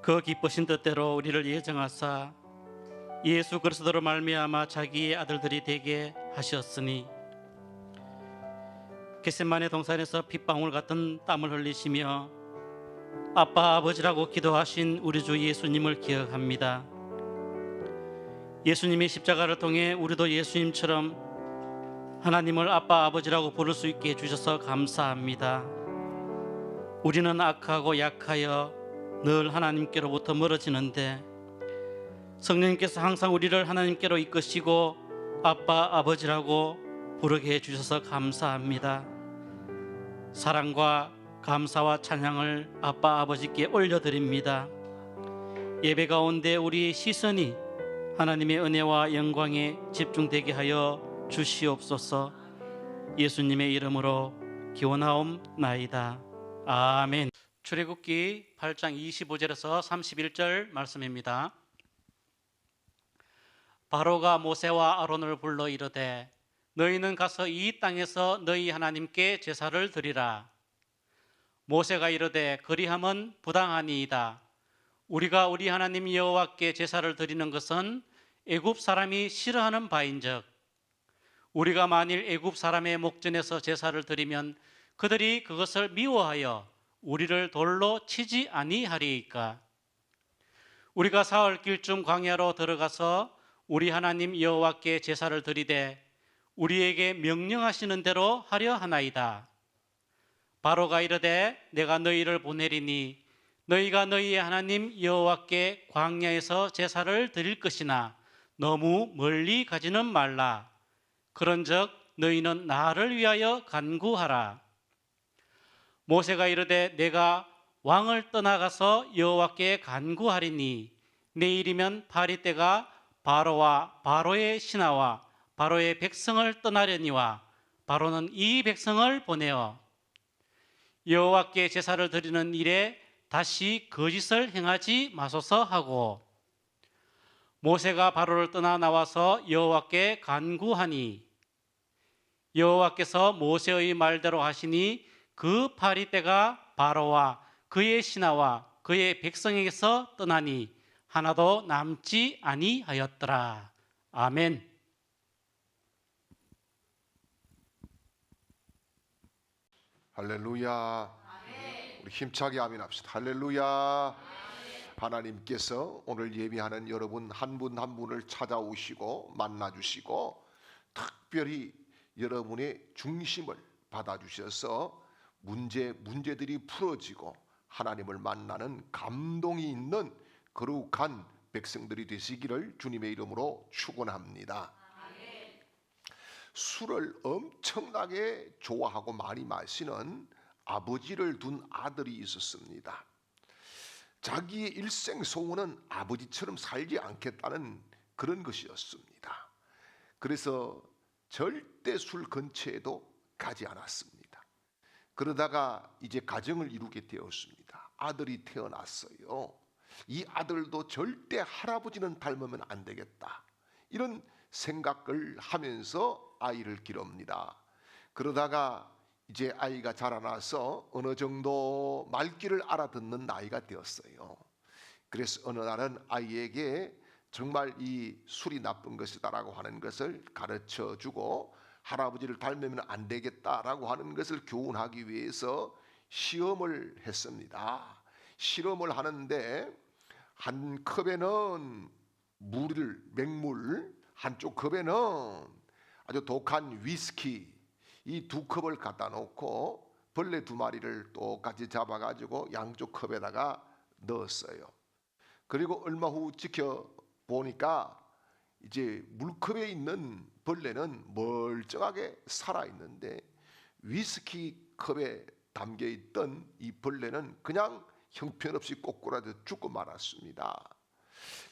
그 기쁘신 뜻대로 우리를 예정하사 예수 그리스도로 말미암아 자기의 아들들이 되게 하셨으니 겟세마네 동산에서 핏방울 같은 땀을 흘리시며 아빠 아버지라고 기도하신 우리 주 예수님을 기억합니다. 예수님의 십자가를 통해 우리도 예수님처럼 하나님을 아빠 아버지라고 부를 수 있게 해주셔서 감사합니다. 우리는 악하고 약하여 늘 하나님께로부터 멀어지는데 성령님께서 항상 우리를 하나님께로 이끄시고 아빠 아버지라고 부르게 해주셔서 감사합니다. 사랑과 감사와 찬양을 아빠 아버지께 올려드립니다. 예배 가운데 우리의 시선이 하나님의 은혜와 영광에 집중되게 하여 주시옵소서. 예수님의 이름으로 기원하옵나이다. 아멘. 출애굽기 8장 25절에서 31절 말씀입니다. 바로가 모세와 아론을 불러 이르되 너희는 가서 이 땅에서 너희 하나님께 제사를 드리라. 모세가 이르되 그리함은 부당하니이다. 우리가 우리 하나님 여호와께 제사를 드리는 것은 애굽 사람이 싫어하는 바인즉 우리가 만일 애굽 사람의 목전에서 제사를 드리면 그들이 그것을 미워하여 우리를 돌로 치지 아니하리이까. 우리가 사흘 길쯤 광야로 들어가서 우리 하나님 여호와께 제사를 드리되 우리에게 명령하시는 대로 하려 하나이다. 바로가 이르되 내가 너희를 보내리니 너희가 너희의 하나님 여호와께 광야에서 제사를 드릴 것이나 너무 멀리 가지는 말라. 그런즉 너희는 나를 위하여 간구하라. 모세가 이르되 내가 왕을 떠나가서 여호와께 간구하리니 내일이면 파리떼가 바로와 바로의 신하와 바로의 백성을 떠나려니와 바로는 이 백성을 보내어 여호와께 제사를 드리는 일에 다시 거짓을 행하지 마소서 하고 모세가 바로를 떠나 나와서 여호와께 간구하니 여호와께서 모세의 말대로 하시니 그 파리떼가 바로와 그의 신하와 그의 백성에게서 떠나니 하나도 남지 아니하였더라. 아멘. 할렐루야. 우리 힘차게 아멘합시다. 할렐루야. 하나님께서 오늘 예배하는 여러분 한 분 한 분을 찾아오시고 만나주시고 특별히 여러분의 중심을 받아주셔서 문제들이 풀어지고 하나님을 만나는 감동이 있는 거룩한 백성들이 되시기를 주님의 이름으로 축원합니다. 술을 엄청나게 좋아하고 많이 마시는 아버지를 둔 아들이 있었습니다. 자기의 일생 소원은 아버지처럼 살지 않겠다는 그런 것이었습니다. 그래서 절대 술 근처에도 가지 않았습니다. 그러다가 이제 가정을 이루게 되었습니다. 아들이 태어났어요. 이 아들도 절대 할아버지는 닮으면 안 되겠다. 이런 생각을 하면서 아이를 기릅니다. 그러다가 이제 아이가 자라나서 어느 정도 말귀를 알아듣는 나이가 되었어요. 그래서 어느 날은 아이에게 정말 이 술이 나쁜 것이다라고 하는 것을 가르쳐 주고 할아버지를 닮으면 안 되겠다라고 하는 것을 교훈하기 위해서 시험을 했습니다. 실험을 하는데 한 컵에는 맹물, 한쪽 컵에는 아주 독한 위스키, 이 두 컵을 갖다 놓고 벌레 두 마리를 똑같이 잡아가지고 양쪽 컵에다가 넣었어요. 그리고 얼마 후 지켜보니까 이제 물컵에 있는 벌레는 멀쩡하게 살아있는데 위스키 컵에 담겨있던 이 벌레는 그냥 형편없이 꼬꾸라져 죽고 말았습니다.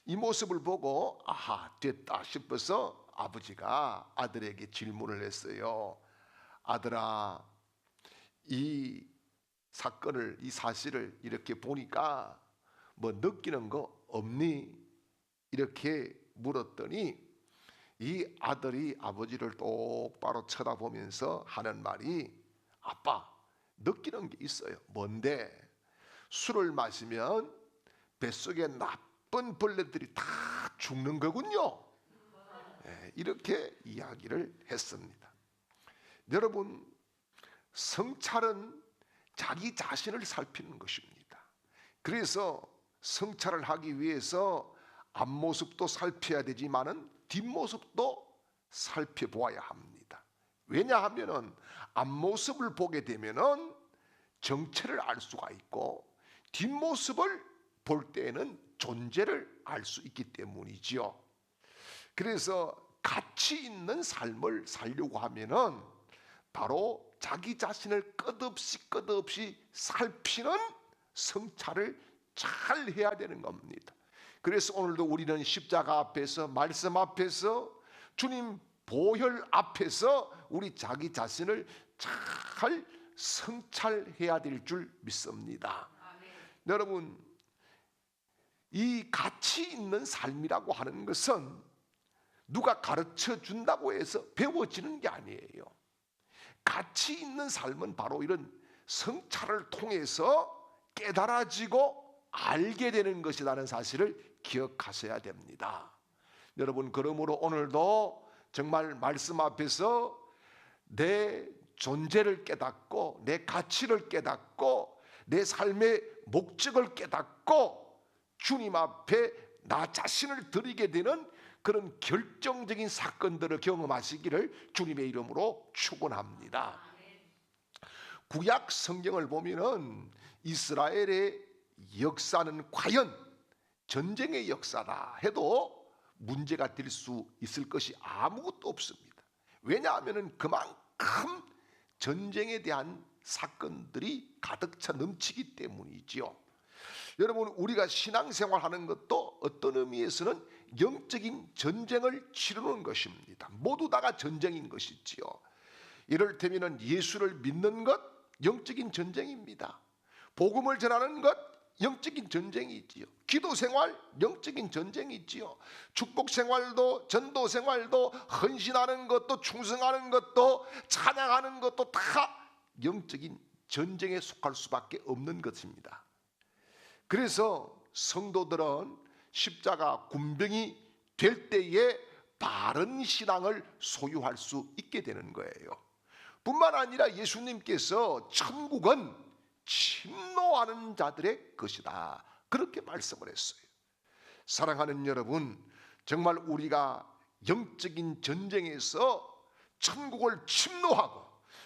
이 모습을 보고 아하 됐다 싶어서 아버지가 아들에게 질문을 했어요. 아들아, 이 사건을, 이 사실을 이렇게 보니까 뭐 느끼는 거 없니? 이렇게 물었더니 이 아들이 아버지를 똑바로 쳐다보면서 하는 말이 아빠, 느끼는 게 있어요. 뭔데? 술을 마시면 뱃속에 나쁜 벌레들이 다 죽는 거군요. 이렇게 이야기를 했습니다. 여러분, 성찰은 자기 자신을 살피는 것입니다. 그래서 성찰을 하기 위해서 앞모습도 살펴야 되지만은 뒷모습도 살펴보아야 합니다. 왜냐하면은 앞모습을 보게 되면은 정체를 알 수가 있고 뒷모습을 볼 때에는 존재를 알 수 있기 때문이지요. 그래서 가치 있는 삶을 살려고 하면은 바로 자기 자신을 끝없이 살피는 성찰을 잘 해야 되는 겁니다. 그래서 오늘도 우리는 십자가 앞에서, 말씀 앞에서, 주님 보혈 앞에서 우리 자기 자신을 잘 성찰해야 될 줄 믿습니다. 여러분, 이 가치 있는 삶이라고 하는 것은 누가 가르쳐 준다고 해서 배워지는 게 아니에요. 가치 있는 삶은 바로 이런 성찰을 통해서 깨달아지고 알게 되는 것이라는 사실을 기억하셔야 됩니다. 여러분, 그러므로 오늘도 정말 말씀 앞에서 내 존재를 깨닫고 내 가치를 깨닫고 내 삶의 목적을 깨닫고 주님 앞에 나 자신을 드리게 되는 그런 결정적인 사건들을 경험하시기를 주님의 이름으로 축원합니다. 구약 성경을 보면은 이스라엘의 역사는 과연 전쟁의 역사다 해도 문제가 될 수 있을 것이 아무것도 없습니다. 왜냐하면은 그만큼 전쟁에 대한 사건들이 가득 차 넘치기 때문이지요. 여러분, 우리가 신앙생활하는 것도 어떤 의미에서는 영적인 전쟁을 치르는 것입니다. 모두 다가 전쟁인 것이지요. 이를테면 예수를 믿는 것 영적인 전쟁입니다. 복음을 전하는 것 영적인 전쟁이지요. 기도생활 영적인 전쟁이지요. 축복생활도 전도생활도 헌신하는 것도 충성하는 것도 찬양하는 것도 다 영적인 전쟁에 속할 수밖에 없는 것입니다. 그래서 성도들은 십자가 군병이 될 때에 바른 신앙을 소유할 수 있게 되는 거예요. 뿐만 아니라 예수님께서 천국은 침노하는 자들의 것이다, 그렇게 말씀을 했어요. 사랑하는 여러분, 정말 우리가 영적인 전쟁에서 천국을 침노하고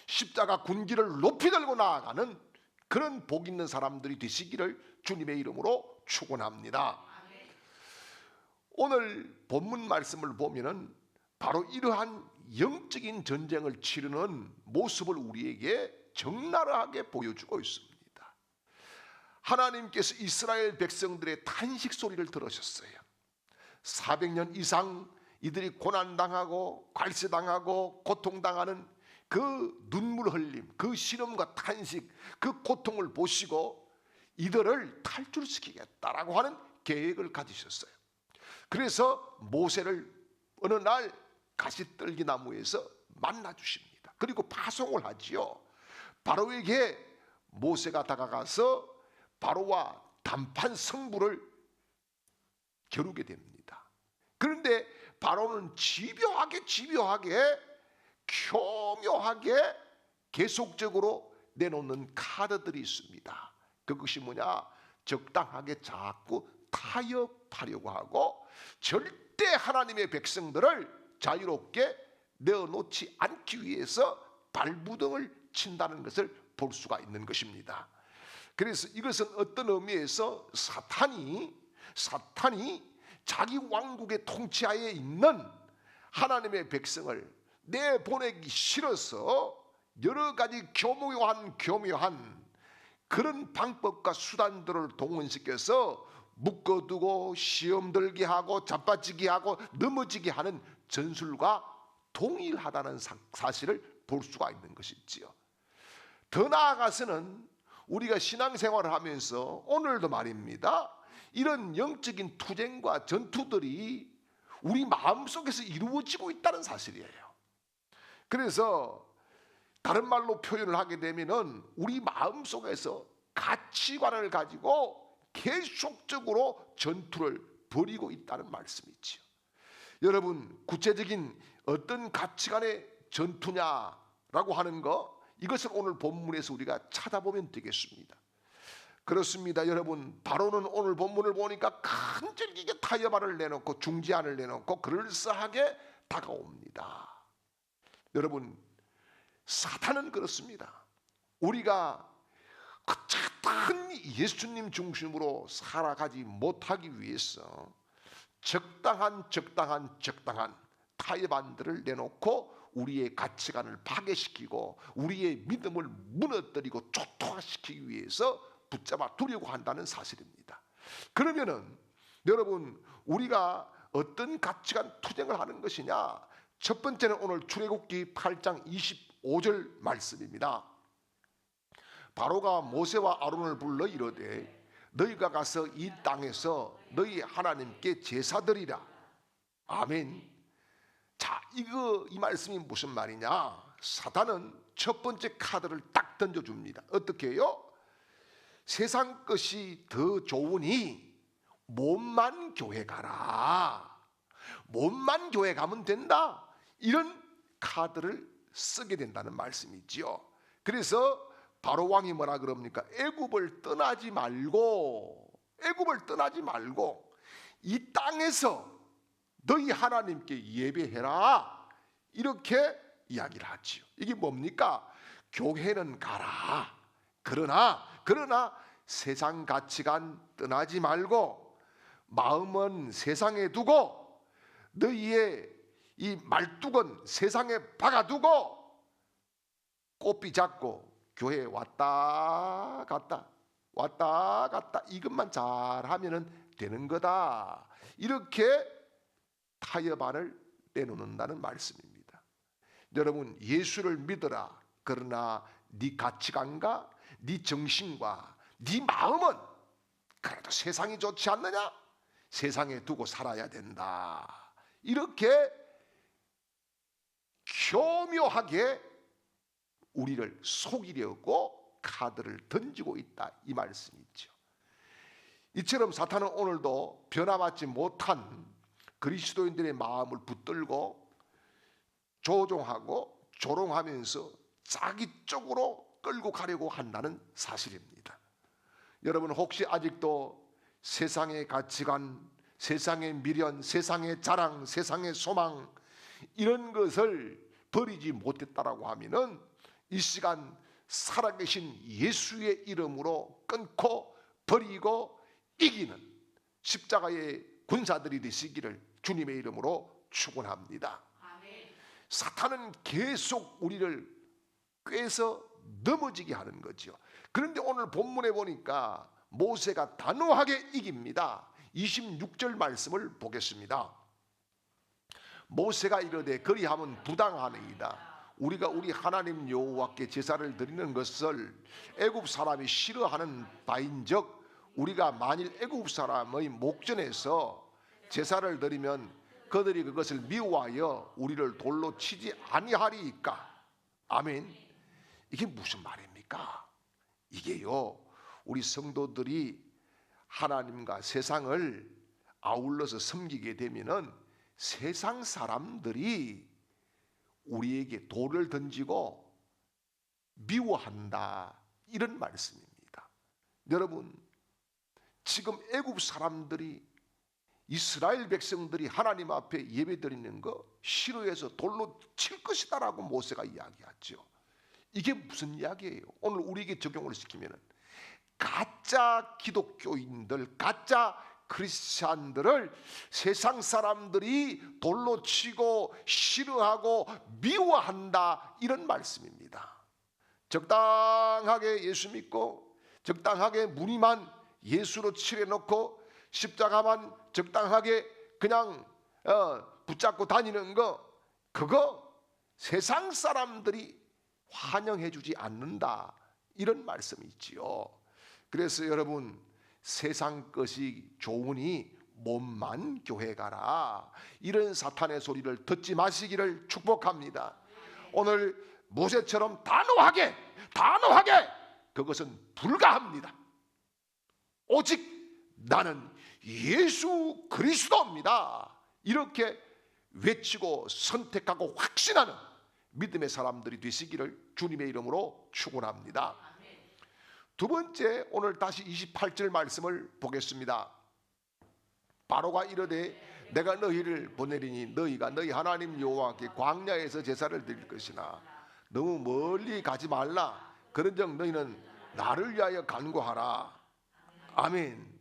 십자가 군기를 높이 들고 나아가는 그런 복 있는 사람들이 되시기를 주님의 이름으로 축원합니다. 오늘 본문 말씀을 보면은 바로 이러한 영적인 전쟁을 치르는 모습을 우리에게 적나라하게 보여주고 있습니다. 하나님께서 이스라엘 백성들의 탄식 소리를 들으셨어요. 400년 이상 이들이 고난당하고 괄세당하고 고통당하는 그 눈물 흘림, 그 시름과 탄식, 그 고통을 보시고 이들을 탈출시키겠다라고 하는 계획을 가지셨어요. 그래서 모세를 어느 날 가시떨기 나무에서 만나 주십니다. 그리고 파송을 하지요. 바로에게 모세가 다가가서 바로와 단판 성부를 겨루게 됩니다. 그런데 바로는 집요하게 교묘하게 계속적으로 내놓는 카드들이 있습니다. 그것이 뭐냐? 적당하게 자꾸 타협하려고 하고 절대 하나님의 백성들을 자유롭게 내어놓지 않기 위해서 발부등을 친다는 것을 볼 수가 있는 것입니다. 그래서 이것은 어떤 의미에서 사탄이 자기 왕국의 통치하에 있는 하나님의 백성을 내보내기 싫어서 여러 가지 교묘한 그런 방법과 수단들을 동원시켜서 묶어두고 시험 들게 하고 자빠지게 하고 넘어지게 하는 전술과 동일하다는 사실을 볼 수가 있는 것이지요. 더 나아가서는 우리가 신앙생활을 하면서 오늘도 말입니다, 이런 영적인 투쟁과 전투들이 우리 마음속에서 이루어지고 있다는 사실이에요. 그래서 다른 말로 표현을 하게 되면은 우리 마음속에서 가치관을 가지고 계속적으로 전투를 벌이고 있다는 말씀이지요. 여러분, 구체적인 어떤 가치관의 전투냐라고 하는 거, 이것을 오늘 본문에서 우리가 찾아보면 되겠습니다. 그렇습니다. 여러분, 바로는 오늘 본문을 보니까 간절하게 타협안을 내놓고 중재안을 내놓고 그럴싸하게 다가옵니다. 여러분, 사탄은 그렇습니다. 우리가 그 작은 예수님 중심으로 살아가지 못하기 위해서 적당한 타협안들을 내놓고 우리의 가치관을 파괴시키고 우리의 믿음을 무너뜨리고 초토화시키기 위해서 붙잡아 두려고 한다는 사실입니다. 그러면은 여러분, 우리가 어떤 가치관 투쟁을 하는 것이냐? 첫 번째는 오늘 출애굽기 8장 25절 말씀입니다. 바로가 모세와 아론을 불러 이르되 너희가 가서 이 땅에서 너희 하나님께 제사드리라. 아멘. 자, 이 말씀이 무슨 말이냐? 사탄은 첫 번째 카드를 딱 던져줍니다. 어떻게 해요? 세상 것이 더 좋으니 몸만 교회 가라. 몸만 교회 가면 된다. 이런 카드를 쓰게 된다는 말씀이지요. 그래서 바로 왕이 뭐라 그럽니까? 애굽을 떠나지 말고 이 땅에서 너희 하나님께 예배해라. 이렇게 이야기를 하지요. 이게 뭡니까? 교회는 가라. 그러나 세상 가치관 떠나지 말고 마음은 세상에 두고 너희의 이 말뚝은 세상에 박아두고 꽃비 잡고 교회에 왔다 갔다 이것만 잘하면 되는 거다. 이렇게 타협안을 내놓는다는 말씀입니다. 여러분, 예수를 믿어라. 그러나 네 가치관과 네 정신과 네 마음은 그래도 세상이 좋지 않느냐? 세상에 두고 살아야 된다. 이렇게 교묘하게 우리를 속이려고 카드를 던지고 있다, 이 말씀이죠. 이처럼 사탄은 오늘도 변화받지 못한 그리스도인들의 마음을 붙들고 조종하고 조롱하면서 자기 쪽으로 끌고 가려고 한다는 사실입니다. 여러분, 혹시 아직도 세상의 가치관, 세상의 미련, 세상의 자랑, 세상의 소망, 이런 것을 버리지 못했다라고 하면은 이 시간 살아계신 예수의 이름으로 끊고 버리고 이기는 십자가의 군사들이 되시기를 주님의 이름으로 축원합니다. 사탄은 계속 우리를 꿰서 넘어지게 하는 거죠. 그런데 오늘 본문에 보니까 모세가 단호하게 이깁니다. 26절 말씀을 보겠습니다. 모세가 이르되 그리하면 부당하니이다. 우리가 우리 하나님 여호와께 제사를 드리는 것을 애굽 사람이 싫어하는 바인즉 우리가 만일 애굽 사람의 목전에서 제사를 드리면 그들이 그것을 미워하여 우리를 돌로 치지 아니하리이까. 아멘. 이게 무슨 말입니까? 이게요, 우리 성도들이 하나님과 세상을 아울러서 섬기게 되면은 세상 사람들이 우리에게 돌을 던지고 미워한다, 이런 말씀입니다. 여러분, 지금 애굽 사람들이 이스라엘 백성들이 하나님 앞에 예배드리는 거 싫어해서 돌로 칠 것이다라고 모세가 이야기하죠. 이게 무슨 이야기예요? 오늘 우리에게 적용을 시키면은 가짜 기독교인들, 가짜 크리스찬들을 세상 사람들이 돌로 치고 싫어하고 미워한다, 이런 말씀입니다. 적당하게 예수 믿고 적당하게 무늬만 예수로 칠해놓고 십자가만 적당하게 그냥 붙잡고 다니는 거, 그거 세상 사람들이 환영해주지 않는다, 이런 말씀이 있지요. 그래서 여러분, 세상 것이 좋으니 몸만 교회 가라, 이런 사탄의 소리를 듣지 마시기를 축복합니다. 오늘 모세처럼 단호하게 그것은 불가합니다. 오직 나는 예수 그리스도입니다. 이렇게 외치고 선택하고 확신하는 믿음의 사람들이 되시기를 주님의 이름으로 축원합니다. 두 번째, 오늘 다시 28절 말씀을 보겠습니다. 바로가 이르되 내가 너희를 보내리니 너희가 너희 하나님 여호와께 광야에서 제사를 드릴 것이나 너무 멀리 가지 말라. 그런즉 너희는 나를 위하여 간구하라. 아멘.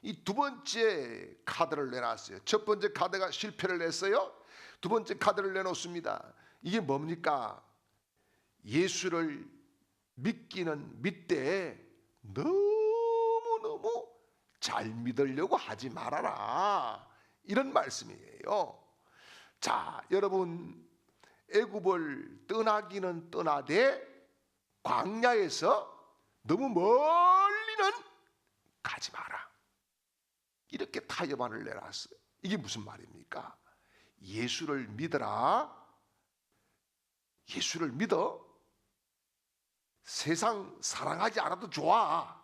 이 두 번째 카드를 내놨어요. 첫 번째 카드가 실패를 했어요. 두 번째 카드를 내놓습니다. 이게 뭡니까? 예수를 믿기는 믿되 너무너무 잘 믿으려고 하지 말아라. 이런 말씀이에요. 자, 여러분, 애굽을 떠나기는 떠나되 광야에서 너무 멀리는 가지 마라. 이렇게 타협안을 내놨어요. 이게 무슨 말입니까? 예수를 믿어라. 예수를 믿어. 세상 사랑하지 않아도 좋아.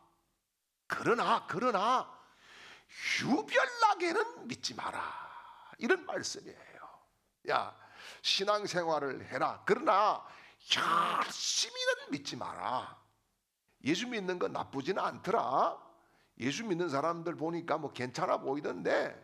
그러나 유별나게는 믿지 마라. 이런 말씀이에요. 야, 신앙생활을 해라. 그러나 열심히는 믿지 마라. 예수 믿는 건 나쁘지는 않더라. 예수 믿는 사람들 보니까 뭐 괜찮아 보이던데,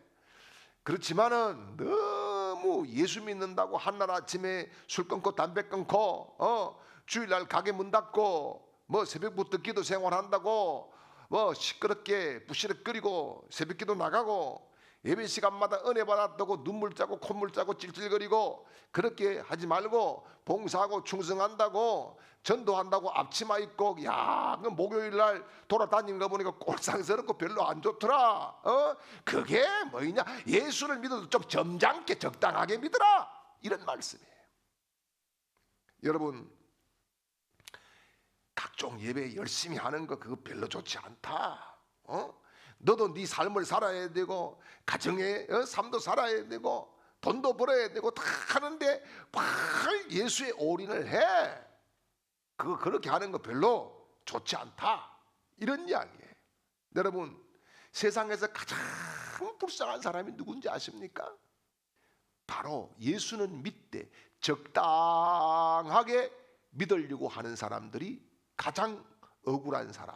그렇지만은 너무 예수 믿는다고 한날 아침에 술 끊고 담배 끊고 주일날 가게 문 닫고 뭐 새벽부터 기도 생활한다고 뭐 시끄럽게 부시럭거리고 새벽기도 나가고 예배 시간마다 은혜 받았다고 눈물 짜고 콧물 짜고 찔찔거리고 그렇게 하지 말고 봉사하고 충성한다고 전도한다고 앞치마 입고 야, 그 목요일날 돌아다니는 거 보니까 꼴상스럽고 별로 안 좋더라. 그게 뭐냐? 예수를 믿어도 좀 점잖게 적당하게 믿어라. 이런 말씀이에요. 여러분, 각종 예배 열심히 하는 거 그거 별로 좋지 않다. 너도 네 삶을 살아야 되고 가정의 삶도 살아야 되고 돈도 벌어야 되고 다 하는데 막 예수에 올인을 해. 그거 그렇게 하는 거 별로 좋지 않다. 이런 이야기예요. 여러분, 세상에서 가장 불쌍한 사람이 누군지 아십니까? 바로 예수는 믿되 적당하게 믿으려고 하는 사람들이 가장 억울한 사람,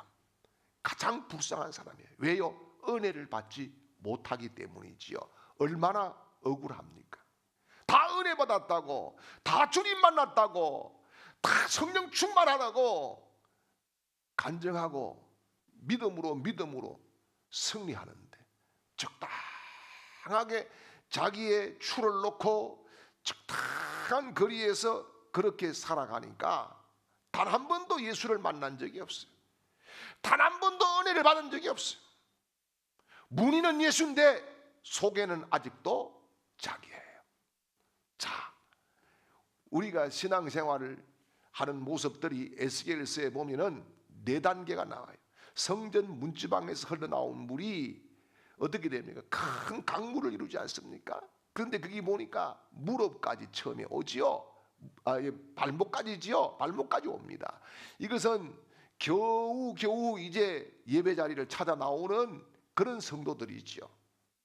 가장 불쌍한 사람이에요. 왜요? 은혜를 받지 못하기 때문이지요. 얼마나 억울합니까? 다 은혜 받았다고, 다 주님 만났다고, 다 성령 충만하다고 간증하고 믿음으로 승리하는데 적당하게 자기의 추를 놓고 적당한 거리에서 그렇게 살아가니까 단 한 번도 예수를 만난 적이 없어요. 단 한 번도 은혜를 받은 적이 없어요. 문의는 예수인데 속에는 아직도 자기예요. 자, 우리가 신앙생활을 하는 모습들이 에스겔서에 보면은 4단계가 나와요. 성전 문지방에서 흘러나온 물이 어떻게 됩니까? 큰 강물을 이루지 않습니까? 그런데 거기 보니까 무릎까지 처음에 오지요. 발목까지지요. 발목까지 옵니다. 이것은 겨우 이제 예배 자리를 찾아 나오는 그런 성도들이지요.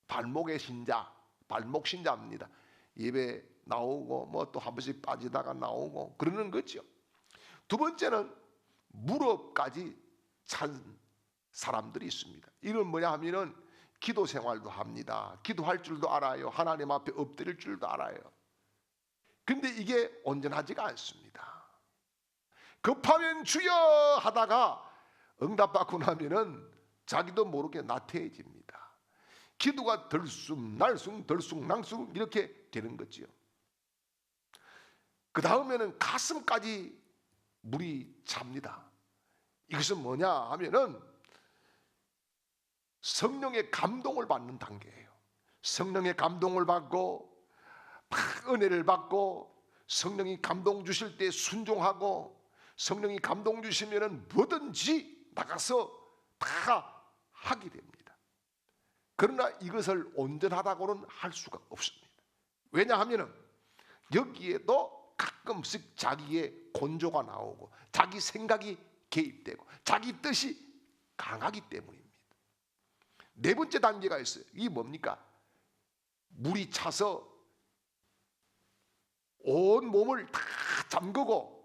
발목의 신자, 발목 신자입니다. 예배 나오고 뭐 또 한 번씩 빠지다가 나오고 그러는 거죠. 두 번째는 무릎까지 찬 사람들이 있습니다. 이건 뭐냐 하면은 기도 생활도 합니다. 기도할 줄도 알아요. 하나님 앞에 엎드릴 줄도 알아요. 근데 이게 온전하지가 않습니다. 급하면 주여 하다가 응답받고 나면은 자기도 모르게 나태해집니다. 기도가 들쑥날쑥 들쑥날쑥 이렇게 되는 거지요. 그 다음에는 가슴까지 물이 찹니다. 이것은 뭐냐 하면은 성령의 감동을 받는 단계예요. 성령의 감동을 받고 막 은혜를 받고 성령이 감동 주실 때 순종하고 성령이 감동 주시면은 뭐든지 나가서 다 하게 됩니다. 그러나 이것을 온전하다고는 할 수가 없습니다. 왜냐하면은 여기에도 가끔씩 자기의 곤조가 나오고 자기 생각이 개입되고 자기 뜻이 강하기 때문입니다. 네 번째 단계가 있어요. 이게 뭡니까? 물이 차서 온 몸을 다 잠그고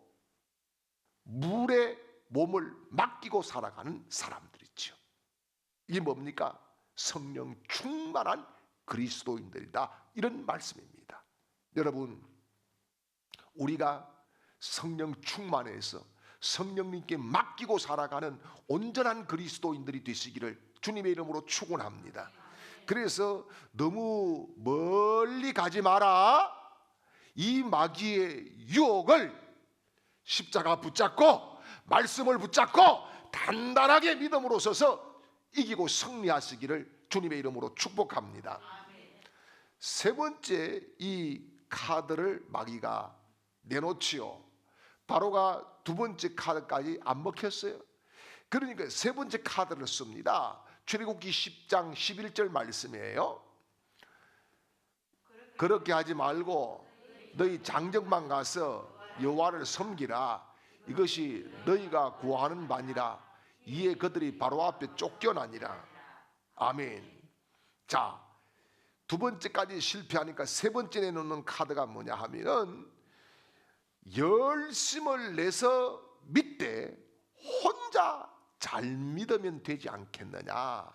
물에 몸을 맡기고 살아가는 사람들이죠. 이게 뭡니까? 성령 충만한 그리스도인들이다, 이런 말씀입니다. 여러분, 우리가 성령 충만해서 성령님께 맡기고 살아가는 온전한 그리스도인들이 되시기를 주님의 이름으로 축원합니다. 그래서 너무 멀리 가지 마라. 이 마귀의 유혹을 십자가 붙잡고 말씀을 붙잡고 단단하게 믿음으로 서서 이기고 승리하시기를 주님의 이름으로 축복합니다. 세 번째, 이 카드를 마귀가 내놓지요. 바로가 두 번째 카드까지 안 먹혔어요. 그러니까 세 번째 카드를 씁니다. 출애굽기 10장 11절 말씀이에요. 그렇게 하지 말고 너희 장정만 가서 여호와를 섬기라. 이것이 너희가 구하는 바니라. 이에 그들이 바로 앞에 쫓겨나니라. 아멘. 자, 두 번째까지 실패하니까 세 번째 내놓는 카드가 뭐냐 하면은 열심을 내서 믿되 혼자 잘 믿으면 되지 않겠느냐,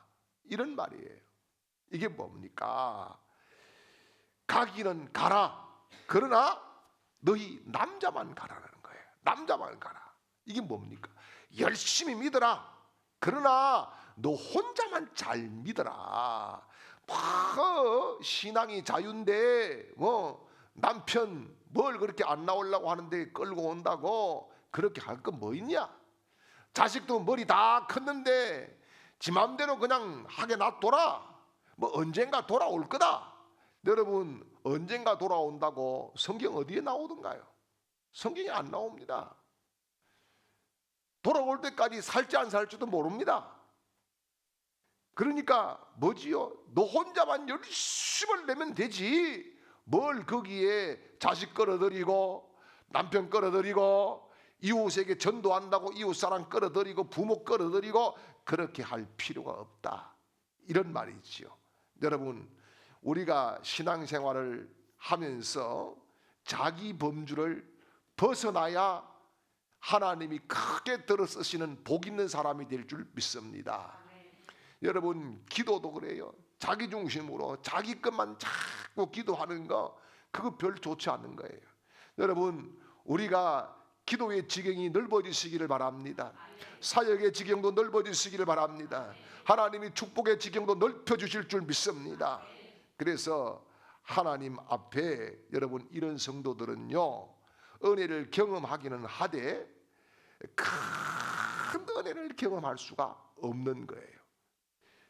이런 말이에요. 이게 뭡니까? 가기는 가라. 그러나 너희 남자만 가라는 거예요. 남자만 가라. 이게 뭡니까? 열심히 믿어라. 그러나 너 혼자만 잘 믿어라. 신앙이 자유인데 남편 뭘 그렇게 안 나오려고 하는데 끌고 온다고 그렇게 할 거 뭐 있냐? 자식도 머리 다 컸는데 지 맘대로 그냥 하게 놔둬라. 뭐 언젠가 돌아올 거다. 여러분, 언젠가 돌아온다고 성경 어디에 나오던가요? 성경이 안 나옵니다. 돌아올 때까지 살지 안 살지도 모릅니다. 그러니까 뭐지요? 너 혼자만 열심을 내면 되지. 뭘 거기에 자식 끌어들이고 남편 끌어들이고 이웃에게 전도한다고 이웃사람 끌어들이고 부모 끌어들이고 그렇게 할 필요가 없다, 이런 말이지요. 여러분, 우리가 신앙생활을 하면서 자기 범주를 벗어나야 하나님이 크게 들어 쓰시는 복 있는 사람이 될 줄 믿습니다. 여러분, 기도도 그래요. 자기 중심으로 자기 것만 자꾸 기도하는 거, 그거 별 좋지 않은 거예요. 여러분, 우리가 기도의 지경이 넓어지시기를 바랍니다. 사역의 지경도 넓어지시기를 바랍니다. 하나님이 축복의 지경도 넓혀주실 줄 믿습니다. 그래서 하나님 앞에 여러분, 이런 성도들은요, 은혜를 경험하기는 하되 큰 은혜를 경험할 수가 없는 거예요.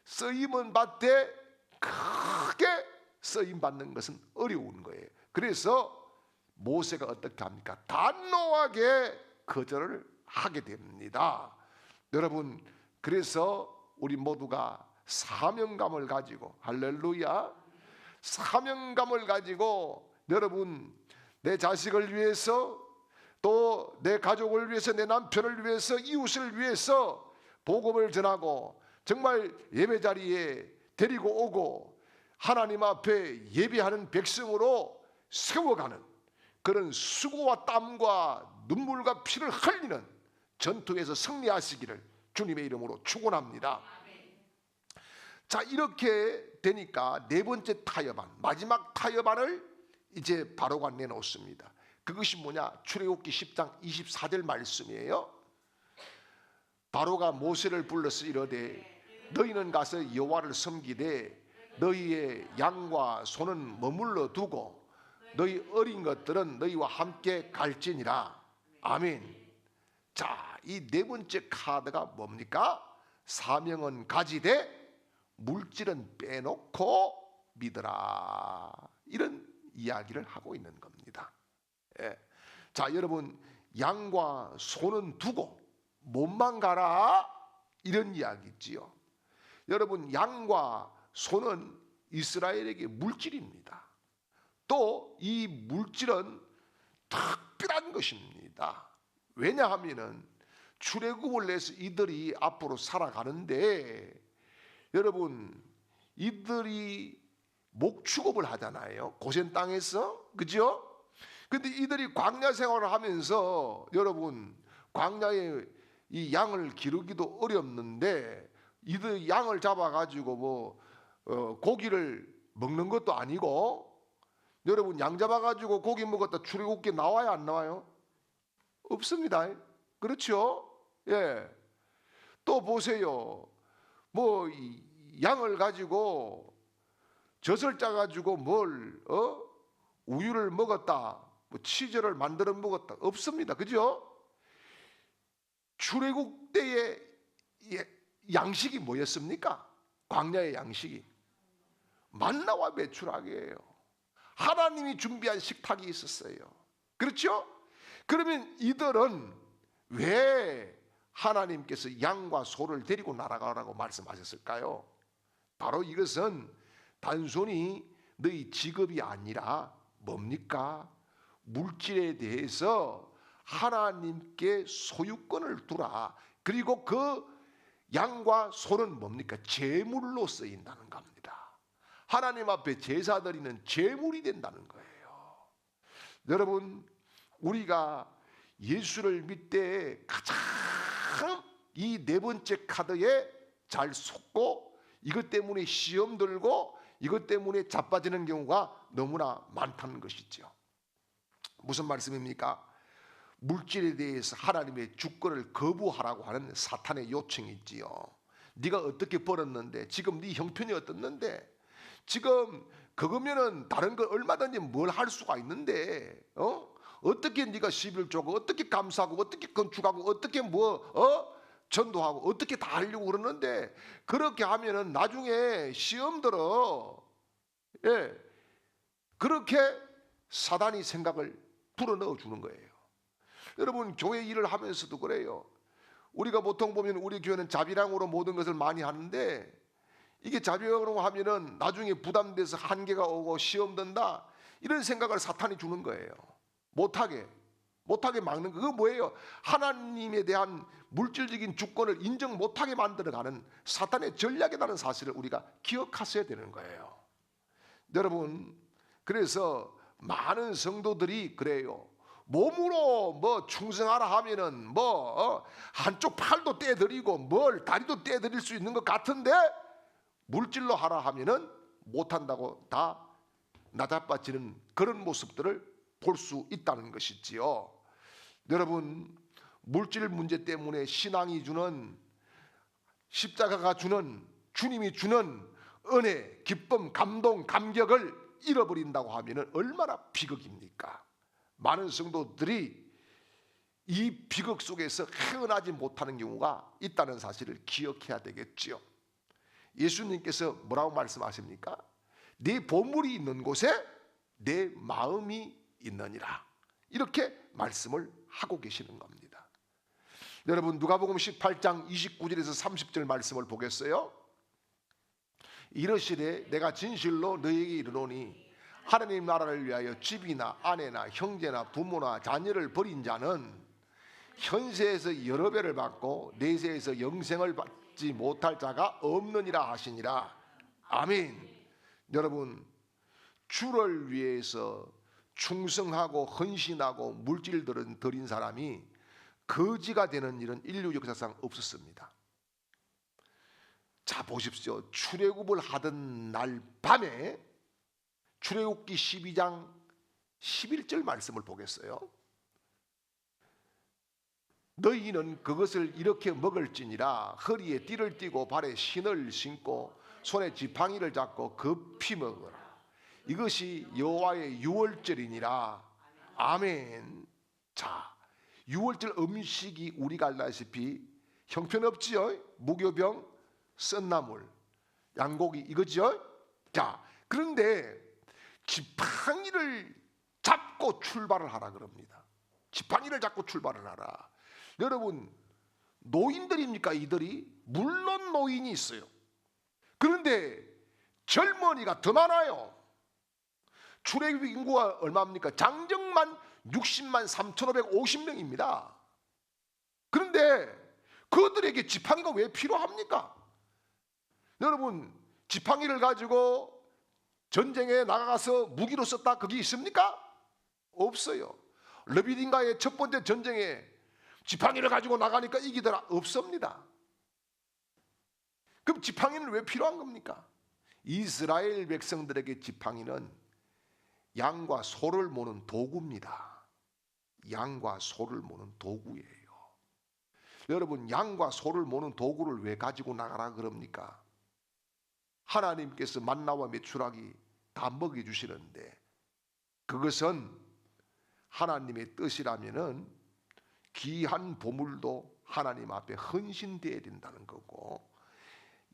쓰임은 받되 크게 쓰임 받는 것은 어려운 거예요. 그래서 모세가 어떻게 합니까? 단호하게 거절을 하게 됩니다. 여러분, 그래서 우리 모두가 사명감을 가지고, 할렐루야, 사명감을 가지고 여러분, 내 자식을 위해서, 또 내 가족을 위해서, 내 남편을 위해서, 이웃을 위해서 복음을 전하고 정말 예배 자리에 데리고 오고 하나님 앞에 예배하는 백성으로 세워가는 그런 수고와 땀과 눈물과 피를 흘리는 전투에서 승리하시기를 주님의 이름으로 축원합니다. 자, 이렇게 되니까 네 번째 타협안, 마지막 타협안을 이제 바로가 내놓습니다. 그것이 뭐냐? 출애굽기 10장 24절 말씀이에요. 바로가 모세를 불러서 이르되 너희는 가서 여호와를 섬기되 너희의 양과 소는 머물러 두고 너희 어린 것들은 너희와 함께 갈지니라. 아멘. 자, 이 네 번째 카드가 뭡니까? 사명은 가지되 물질은 빼놓고 믿으라, 이런 이야기를 하고 있는 겁니다. 예. 자, 여러분, 양과 소는 두고 몸만 가라, 이런 이야기지요. 여러분, 양과 소는 이스라엘에게 물질입니다. 또 이 물질은 특별한 것입니다. 왜냐하면은 출애굽을 내서 이들이 앞으로 살아가는데 여러분, 이들이 목축업을 하잖아요. 고센 땅에서. 그죠? 근데 이들이 광야 생활을 하면서 여러분, 광야에 이 양을 기르기도 어렵는데 이들 양을 잡아가지고 고기를 먹는 것도 아니고, 여러분 양 잡아가지고 고기 먹었다 출애굽기 나와요, 안 나와요? 없습니다. 그렇죠? 예. 또 보세요. 양을 가지고 젖을 짜가지고 우유를 먹었다, 치즈를 만들어 먹었다, 없습니다. 그죠? 출애굽 때의 양식이 뭐였습니까? 광야의 양식이 만나와 메추라기예요. 하나님이 준비한 식탁이 있었어요. 그렇죠? 그러면 이들은 왜 하나님께서 양과 소를 데리고 날아가라고 말씀하셨을까요? 바로 이것은 단순히 너희 직업이 아니라 뭡니까? 물질에 대해서 하나님께 소유권을 두라. 그리고 그 양과 소는 뭡니까? 제물로 쓰인다는 겁니다. 하나님 앞에 제사 드리는 제물이 된다는 거예요. 여러분, 우리가 예수를 믿되 가장 이 네 번째 카드에 잘 속고 이것 때문에 시험 들고 이것 때문에 자빠지는 경우가 너무나 많다는 것이죠. 무슨 말씀입니까? 물질에 대해서 하나님의 주권을 거부하라고 하는 사탄의 요청이 있지요. 네가 어떻게 벌었는데, 지금 네 형편이 어떻는데, 지금 그거면은 다른 걸 얼마든지 뭘 할 수가 있는데, 어떻게 네가 11조고 어떻게 감사하고 어떻게 건축하고 어떻게 전도하고 어떻게 다 하려고 그러는데, 그렇게 하면은 나중에 시험 들어. 예, 그렇게 사단이 생각을 불어넣어 주는 거예요. 여러분, 교회 일을 하면서도 그래요. 우리가 보통 보면 우리 교회는 자비랑으로 모든 것을 많이 하는데, 이게 자비랑으로 하면은 나중에 부담돼서 한계가 오고 시험 든다, 이런 생각을 사탄이 주는 거예요. 못하게 막는 거. 그거 뭐예요? 하나님에 대한 물질적인 주권을 인정 못하게 만들어가는 사탄의 전략이라는 사실을 우리가 기억하셔야 되는 거예요. 여러분, 그래서 많은 성도들이 그래요. 몸으로 충성하라 하면은 한쪽 팔도 떼드리고 다리도 떼드릴 수 있는 것 같은데, 물질로 하라 하면은 못한다고 다 나자빠지는 그런 모습들을 볼 수 있다는 것이지요. 여러분, 물질 문제 때문에 신앙이 주는, 십자가가 주는, 주님이 주는 은혜, 기쁨, 감동, 감격을 잃어버린다고 하면은 얼마나 비극입니까? 많은 성도들이 이 비극 속에서 헤어나지 못하는 경우가 있다는 사실을 기억해야 되겠지요. 예수님께서 뭐라고 말씀하십니까? 네 보물이 있는 곳에 내 마음이 있느니라, 이렇게 말씀을 하고 계시는 겁니다. 여러분, 누가복음 18장 29절에서 30절 말씀을 보겠어요? 이르시되 내가 진실로 너희에게 이르노니 하나님 나라를 위하여 집이나 아내나 형제나 부모나 자녀를 버린 자는 현세에서 여러 배를 받고 내세에서 영생을 받지 못할 자가 없느니라 하시니라. 아멘. 여러분, 주를 위해서 충성하고 헌신하고 물질들은 드린 사람이 거지가 되는 일은 인류 역사상 없었습니다. 자, 보십시오. 출애굽을 하던 날 밤에 출애굽기 12장 11절 말씀을 보겠어요. 너희는 그것을 이렇게 먹을지니라. 허리에 띠를 띠고 발에 신을 신고 손에 지팡이를 잡고 급히 먹어라. 이것이 여호와의 유월절이니라. 아멘. 자, 유월절 음식이 우리가 알다시피 형편없지요. 무교병, 썬나물, 양고기, 이거죠. 자, 그런데 지팡이를 잡고 출발을 하라 그럽니다. 지팡이를 잡고 출발을 하라. 여러분, 노인들입니까 이들이? 물론 노인이 있어요. 그런데 젊은이가 더 많아요. 출애굽 인구가 얼마입니까? 장정만 60만 3,550명입니다. 그런데 그들에게 지팡이가 왜 필요합니까? 여러분, 지팡이를 가지고 전쟁에 나가서 무기로 썼다 그게 있습니까? 없어요. 르비딘가의 첫 번째 전쟁에 지팡이를 가지고 나가니까 이기더라? 없습니다. 그럼 지팡이는 왜 필요한 겁니까? 이스라엘 백성들에게 지팡이는 양과 소를 모는 도구입니다. 양과 소를 모는 도구예요. 여러분, 양과 소를 모는 도구를 왜 가지고 나가라 그럽니까? 하나님께서 만나와 메추라기 다 먹여주시는데 그것은 하나님의 뜻이라면은 귀한 보물도 하나님 앞에 헌신되어야 된다는 거고,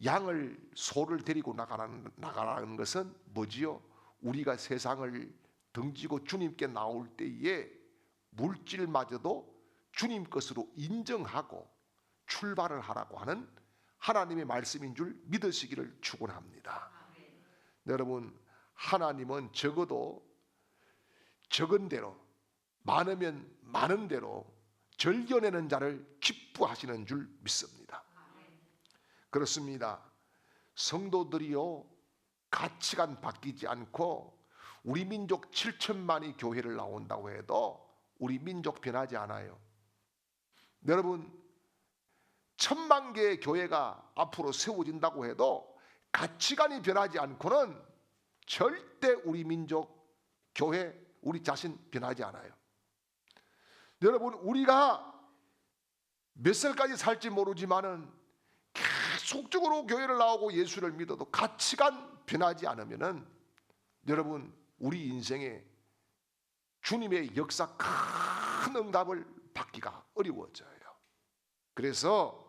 양을 소를 데리고 나가라는 것은 뭐지요? 우리가 세상을 등지고 주님께 나올 때에 물질마저도 주님 것으로 인정하고 출발을 하라고 하는 하나님의 말씀인 줄 믿으시기를 축원합니다. 여러분, 하나님은 적어도 적은 대로, 많으면 많은 대로 절겨내는 자를 기뻐하시는 줄 믿습니다. 그렇습니다. 성도들이요, 가치관 바뀌지 않고 우리 민족 7천만이 교회를 나온다고 해도 우리 민족 변하지 않아요. 여러분, 1,000만 개의 교회가 앞으로 세워진다고 해도 가치관이 변하지 않고는 절대 우리 민족, 교회, 우리 자신 변하지 않아요. 여러분, 우리가 몇 살까지 살지 모르지만은 계속적으로 교회를 나오고 예수를 믿어도 가치관 변하지 않으면은 여러분, 우리 인생에 주님의 역사 큰 응답을 받기가 어려워져요. 그래서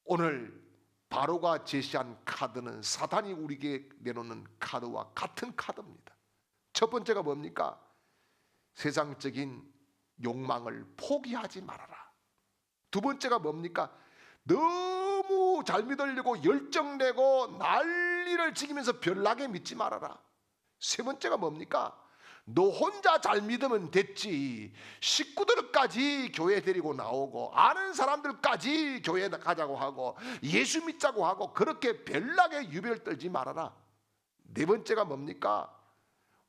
오늘 바로가 제시한 카드는 사단이 우리에게 내놓는 카드와 같은 카드입니다. 첫 번째가 뭡니까? 세상적인 욕망을 포기하지 말아라. 두 번째가 뭡니까? 너무 잘 믿으려고 열정내고 난리를 지기면서 별나게 믿지 말아라. 세 번째가 뭡니까? 너 혼자 잘 믿으면 됐지, 식구들까지 교회 데리고 나오고 아는 사람들까지 교회 가자고 하고 예수 믿자고 하고 그렇게 별나게 유별 떨지 말아라. 네 번째가 뭡니까?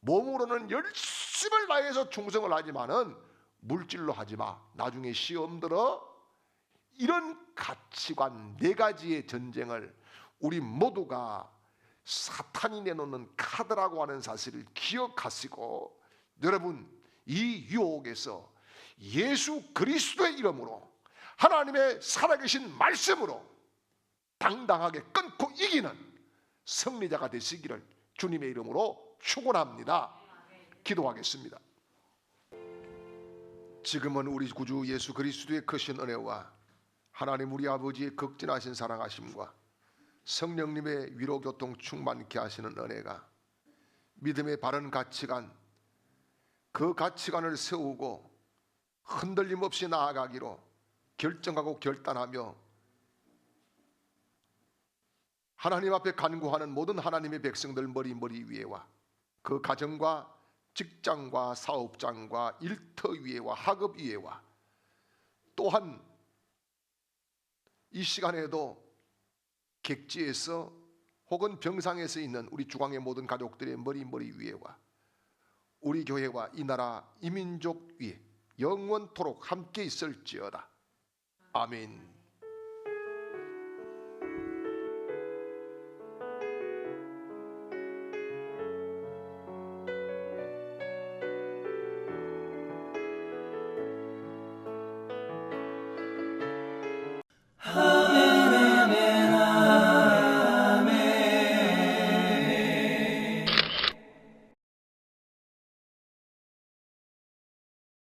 몸으로는 열심을 다해서 충성을 하지만은 물질로 하지 마. 나중에 시험 들어. 이런 가치관 네 가지의 전쟁을 우리 모두가 사탄이 내놓는 카드라고 하는 사실을 기억하시고, 여러분, 이 유혹에서 예수 그리스도의 이름으로 하나님의 살아계신 말씀으로 당당하게 끊고 이기는 승리자가 되시기를 주님의 이름으로 축원합니다. 기도하겠습니다. 지금은 우리 구주 예수 그리스도의 크신 은혜와 하나님 우리 아버지의 극진하신 사랑하심과 성령님의 위로교통 충만케 하시는 은혜가 믿음의 바른 가치관, 그 가치관을 세우고 흔들림 없이 나아가기로 결정하고 결단하며 하나님 앞에 간구하는 모든 하나님의 백성들 머리 위에와 그 가정과 직장과 사업장과 일터 위에와 학업 위에와 또한 이 시간에도 객지에서 혹은 병상에서 있는 우리 주광의 모든 가족들의 머리 위에와 우리 교회와 이 나라 이 민족 위에 영원토록 함께 있을지어다. 아멘.